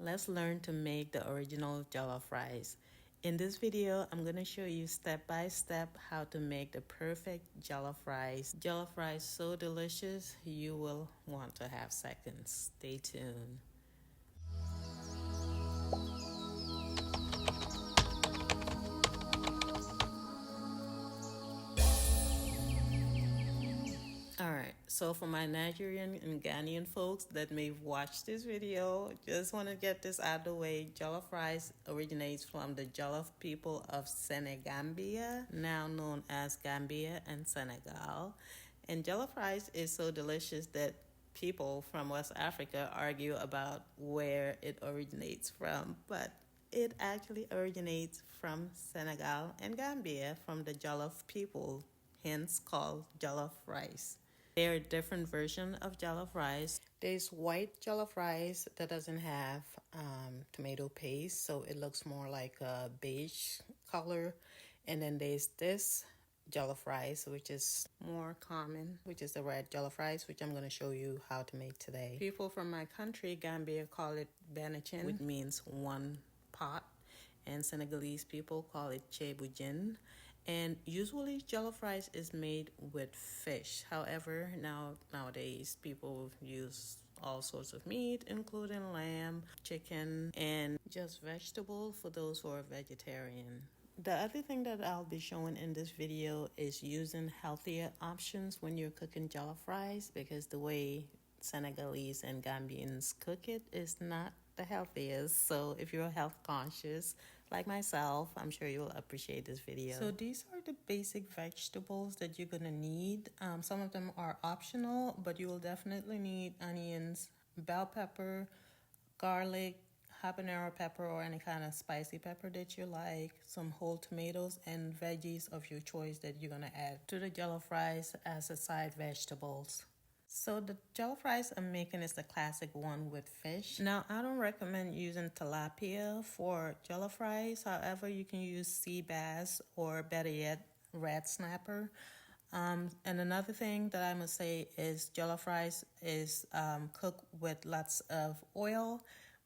let's learn to make the original jollof rice. In this video, I'm going to show you step by step how to make the perfect jollof rice. Jollof rice so delicious, you will want to have seconds. Stay tuned. Alright, so for my Nigerian and Ghanaian folks that may watch this video, just want to get this out of the way. Jollof rice originates from the Jollof people of Senegambia, now known as Gambia and Senegal. And jollof rice is so delicious that people from West Africa argue about where it originates from, but it actually originates from Senegal and Gambia, from the Jollof people, hence called jollof rice. There are different versions of jollof rice. There's white jollof rice that doesn't have tomato paste, so it looks more like a beige color. And then there's this jollof rice, which is more common, which is the red jollof rice, which I'm going to show you how to make today. People from my country, Gambia, call it benachin, which means one pot, and Senegalese people call it chebujin. And usually jollof rice is made with fish. However, nowadays people use all sorts of meat, including lamb, chicken, and just vegetable for those who are vegetarian. The other thing that I'll be showing in this video is using healthier options when you're cooking jollof rice, because the way Senegalese and Gambians cook it is not the healthiest. So if you're health conscious like myself, I'm sure you'll appreciate this video. So these are the basic vegetables that you're gonna need. Some of them are optional, but you will definitely need onions, bell pepper, garlic, habanero pepper, or any kind of spicy pepper that you like, some whole tomatoes, and veggies of your choice that you're gonna add to the jollof rice as a side vegetables. So the jollof rice I'm making is the classic one with fish. Now, I don't recommend using tilapia for jollof rice. However, you can use sea bass, or better yet, red snapper. And another thing that I must say is jollof rice is cooked with lots of oil.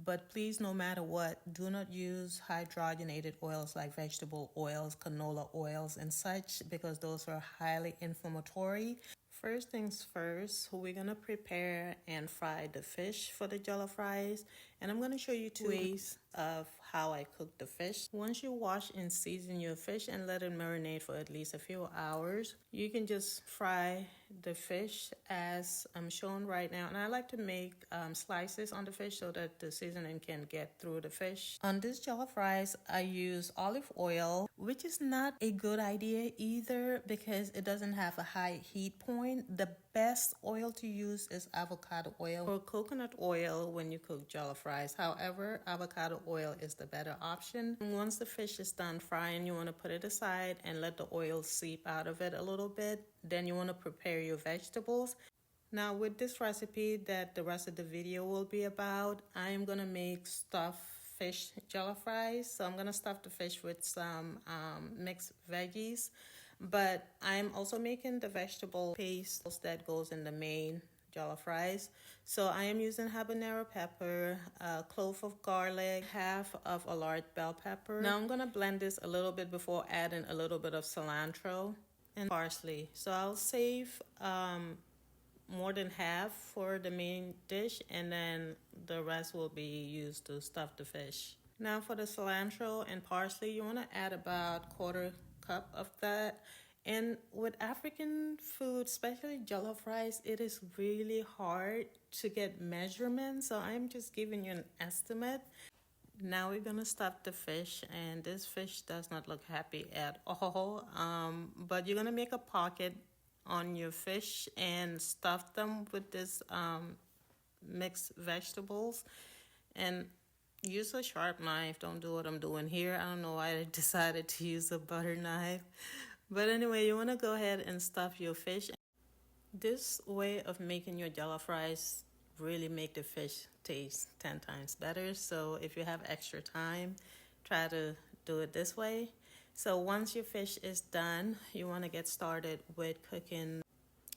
But please, no matter what, do not use hydrogenated oils like vegetable oils, canola oils, and such, because those are highly inflammatory. First things first, we're going to prepare and fry the fish for the jollof rice. And I'm going to show you two ways of how I cook the fish. Once you wash and season your fish and let it marinate for at least a few hours, you can just fry the fish as I'm showing right now. And I like to make slices on the fish so that the seasoning can get through the fish. On this jollof rice, I use olive oil, which is not a good idea either because it doesn't have a high heat point. The best oil to use is avocado oil or coconut oil when you cook jollof rice. However, avocado oil is the better option. And once the fish is done frying, you want to put it aside and let the oil seep out of it a little bit. Then you want to prepare your vegetables. Now, with this recipe that the rest of the video will be about, I am going to make stuffed fish jollof rice. So I'm going to stuff the fish with some mixed veggies. But I'm also making the vegetable paste that goes in the main jollof rice. So I am using habanero pepper, a clove of garlic, half of a large bell pepper. Now I'm going to blend this a little bit before adding a little bit of cilantro and parsley. So I'll save more than half for the main dish, and then the rest will be used to stuff the fish. Now for the cilantro and parsley, you want to add about quarter cup of that. And with African food, especially jollof rice, it is really hard to get measurements, so I'm just giving you an estimate. Now we're gonna stuff the fish, and this fish does not look happy at all. But you're gonna make a pocket on your fish and stuff them with this mixed vegetables, and use a sharp knife. Don't do what I'm doing here. I don't know why I decided to use a butter knife. But anyway, you want to go ahead and stuff your fish. This way of making your jollof rice really make the fish taste 10 times better. So if you have extra time, try to do it this way. So once your fish is done, you want to get started with cooking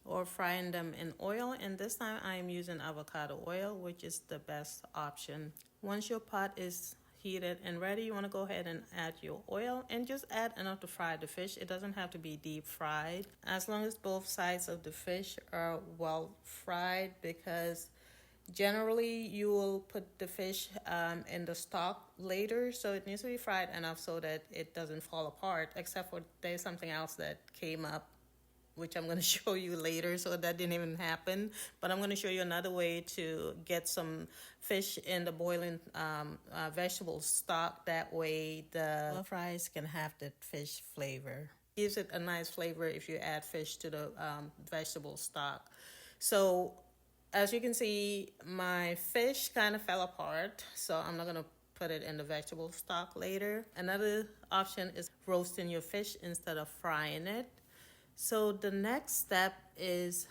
or frying them in oil. And this time I am using avocado oil, which is the best option. Once your pot is heated and ready, you want to go ahead and add your oil and just add enough to fry the fish. It doesn't have to be deep fried, as long as both sides of the fish are well fried, because generally you will put the fish in the stock later, so it needs to be fried enough so that it doesn't fall apart, except for there's something else that came up which I'm going to show you later. So that didn't even happen. But I'm going to show you another way to get some fish in the boiling vegetable stock. That way the jollof rice can have the fish flavor. Gives it a nice flavor if you add fish to the vegetable stock. So as you can see, my fish kind of fell apart. So I'm not going to put it in the vegetable stock later. Another option is roasting your fish instead of frying it. So the next step is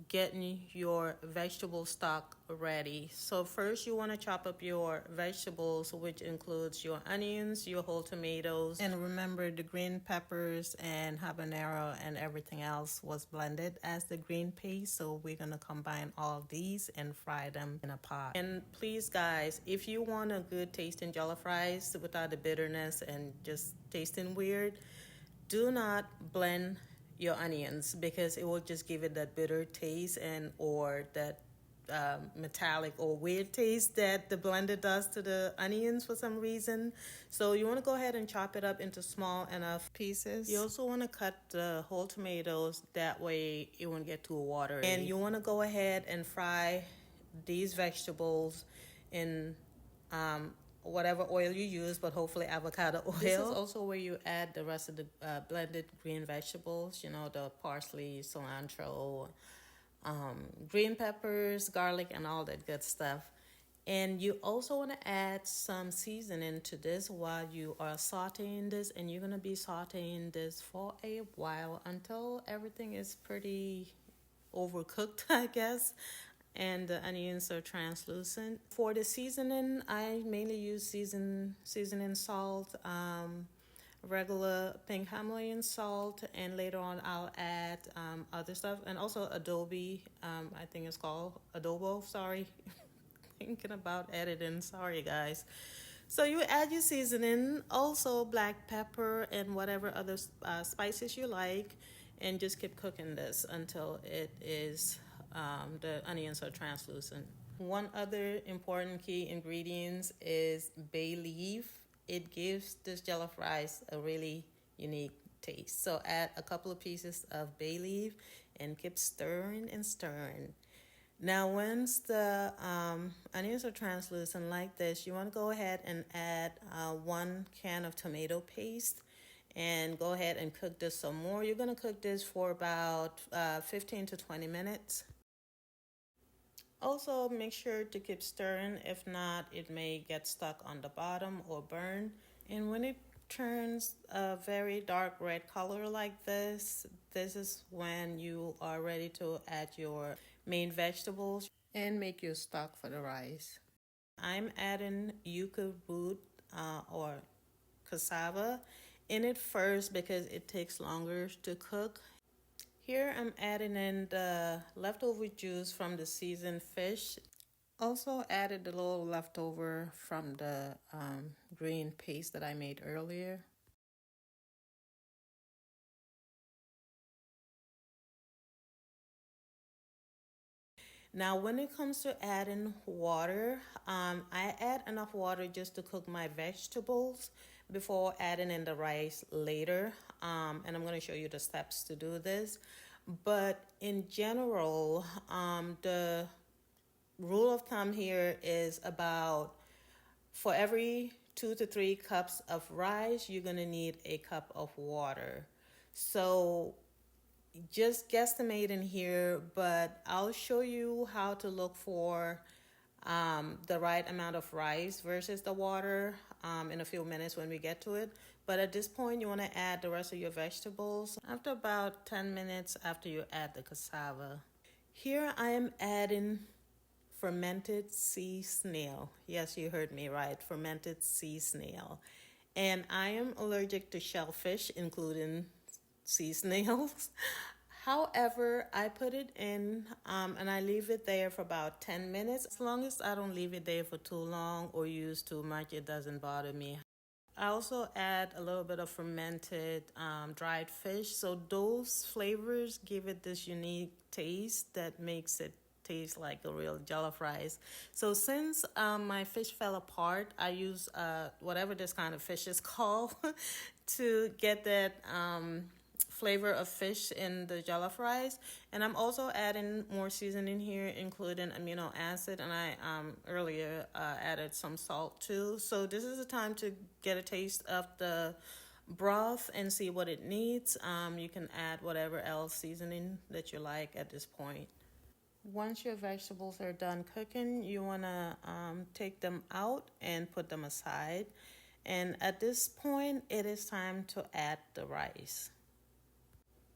getting your vegetable stock ready. So first you want to chop up your vegetables, which includes your onions, your whole tomatoes, and remember the green peppers and habanero and everything else was blended as the green paste. So we're going to combine all of these and fry them in a pot. And please guys, if you want a good tasting jollof rice without the bitterness and just tasting weird, do not blend your onions, because it will just give it that bitter taste and or that metallic or weird taste that the blender does to the onions for some reason. So you want to go ahead and chop it up into small enough pieces. You also want to cut the whole tomatoes, that way it won't get too watery. And you want to go ahead and fry these vegetables in whatever oil you use, but hopefully avocado oil. This is also where you add the rest of the blended green vegetables, you know, the parsley, cilantro, green peppers, garlic, and all that good stuff. And you also want to add some seasoning to this while you are sauteing this, and you're going to be sauteing this for a while until everything is pretty overcooked, I guess, and the onions are translucent. For the seasoning, I mainly use seasoning salt, regular pink Himalayan salt, and later on I'll add other stuff, and also adobe, I think it's called adobo, sorry. Thinking about editing, sorry guys. So you add your seasoning, also black pepper and whatever other spices you like, and just keep cooking this until it is the onions are translucent. One other important key ingredient is bay leaf. It gives this jollof rice a really unique taste. So add a couple of pieces of bay leaf and keep stirring and stirring. Now, once the onions are translucent like this, you want to go ahead and add 1 can of tomato paste and go ahead and cook this some more. You're going to cook this for about 15 to 20 minutes. Also, make sure to keep stirring. If not, it may get stuck on the bottom or burn. And when it turns a very dark red color like this, this is when you are ready to add your main vegetables and make your stock for the rice. I'm adding yuca root or cassava in it first because it takes longer to cook. Here I'm adding in the leftover juice from the seasoned fish. Also added the little leftover from the green paste that I made earlier. Now when it comes to adding water, I add enough water just to cook my vegetables before adding in the rice later. And I'm going to show you the steps to do this. But in general, the rule of thumb here is about for every 2 to 3 cups of rice, you're going to need a cup of water. So just guesstimating here, but I'll show you how to look for the right amount of rice versus the water in a few minutes when we get to it. But at this point, you want to add the rest of your vegetables after about 10 minutes after you add the cassava. Here I am adding fermented sea snail. Yes, you heard me right, fermented sea snail. And I am allergic to shellfish, including sea snails. However, I put it in and I leave it there for about 10 minutes. As long as I don't leave it there for too long or use too much, it doesn't bother me. I also add a little bit of fermented dried fish. So those flavors give it this unique taste that makes it taste like a real jollof rice. So since my fish fell apart, I use whatever this kind of fish is called to get that flavor of fish in the jollof rice. And I'm also adding more seasoning here, including amino acid. And I earlier added some salt too. So this is the time to get a taste of the broth and see what it needs. You can add whatever else seasoning that you like at this point. Once your vegetables are done cooking, you want to take them out and put them aside. And at this point, it is time to add the rice.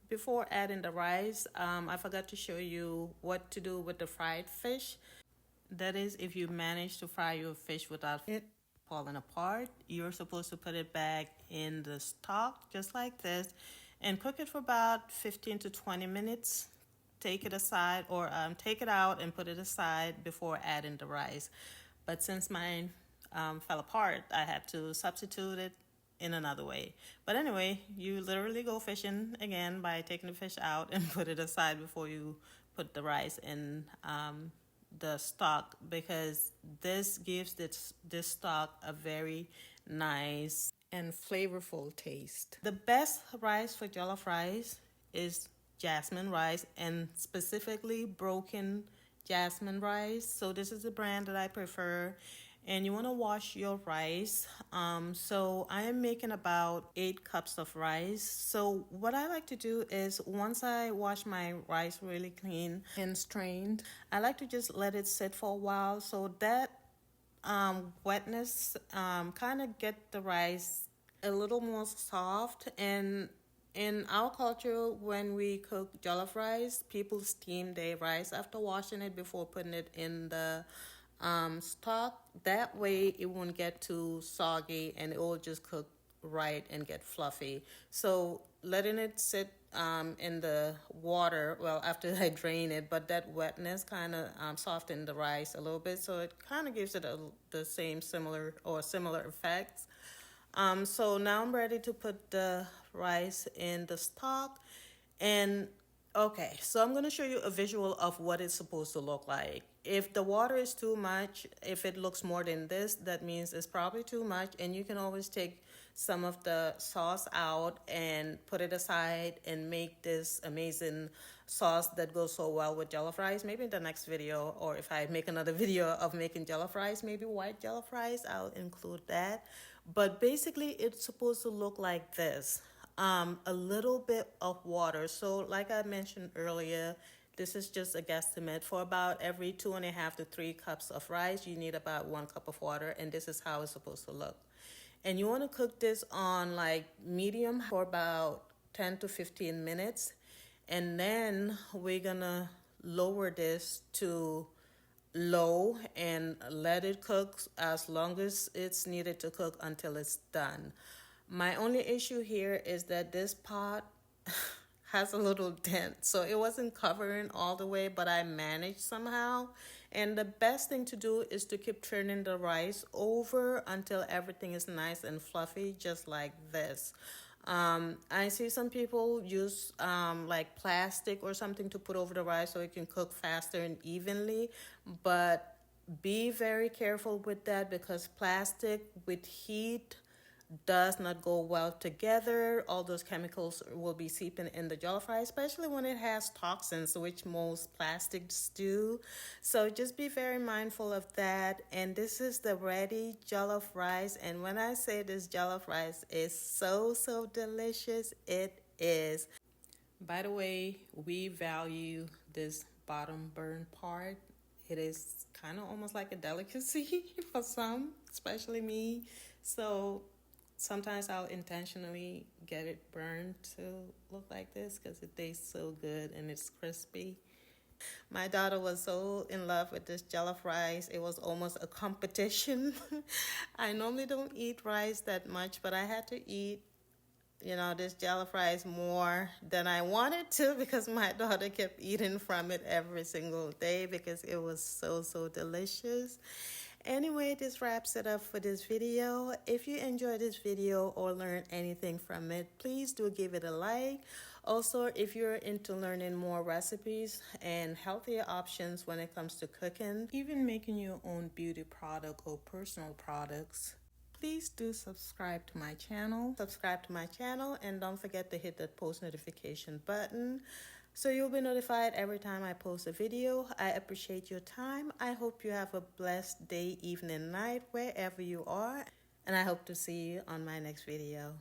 Before adding the rice, I forgot to show you what to do with the fried fish. That is, if you manage to fry your fish without it falling apart, you're supposed to put it back in the stock just like this and cook it for about 15 to 20 minutes. Take it aside or take it out and put it aside before adding the rice. But since mine fell apart, I had to substitute it in another way. But anyway, you literally go fishing again by taking the fish out and put it aside before you put the rice in the stock, because this gives this stock a very nice and flavorful taste. The best rice for jollof rice is jasmine rice, and specifically broken jasmine rice. So this is the brand that I prefer. And you want to wash your rice. So I am making about 8 cups of rice. So what I like to do is once I wash my rice really clean and strained, I like to just let it sit for a while so that wetness kind of get the rice a little more soft. And in our culture, when we cook jollof rice, people steam their rice after washing it before putting it in the stock. That way it won't get too soggy and it will just cook right and get fluffy. So letting it sit in the water, well, after I drain it, but that wetness kind of softened the rice a little bit, so it kind of gives it the same similar effects. So now I'm ready to put the rice in the stock. And okay, so I'm going to show you a visual of what it's supposed to look like. If the water is too much, if it looks more than this, that means it's probably too much. And you can always take some of the sauce out and put it aside and make this amazing sauce that goes so well with jollof rice. Maybe in the next video, or if I make another video of making jollof rice, maybe white jollof rice, I'll include that. But basically, it's supposed to look like this. A little bit of water. So like I mentioned earlier, this is just a guesstimate. For about every 2.5 to 3 cups of rice, you need about 1 cup of water, and this is how it's supposed to look. And you want to cook this on like medium for about 10 to 15 minutes. And then we're gonna lower this to low and let it cook as long as it's needed to cook until it's done. My only issue here is that this pot has a little dent, so it wasn't covering all the way, but I managed somehow. And the best thing to do is to keep turning the rice over until everything is nice and fluffy, just like this. I see some people use like plastic or something to put over the rice so it can cook faster and evenly, but be very careful with that, because plastic with heat does not go well together. All those chemicals will be seeping in the jollof rice, especially when it has toxins, which most plastics do. So just be very mindful of that. And this is the ready jollof rice. And when I say this jollof rice is so delicious, it is. By the way, we value this bottom burn part. It is kind of almost like a delicacy for some, especially me. So sometimes I'll intentionally get it burned to look like this because it tastes so good and it's crispy. My daughter was so in love with this jollof rice. It was almost a competition. I normally don't eat rice that much, but I had to eat this jollof rice more than I wanted to because my daughter kept eating from it every single day because it was so, so delicious. Anyway, this wraps it up for this video. If you enjoyed this video or learned anything from it, please do give it a like. Also, if you're into learning more recipes and healthier options when it comes to cooking, even making your own beauty product or personal products, please do subscribe to my channel. Subscribe to my channel and don't forget to hit that post notification button so you'll be notified every time I post a video. I appreciate your time. I hope you have a blessed day, evening, night, wherever you are. And I hope to see you on my next video.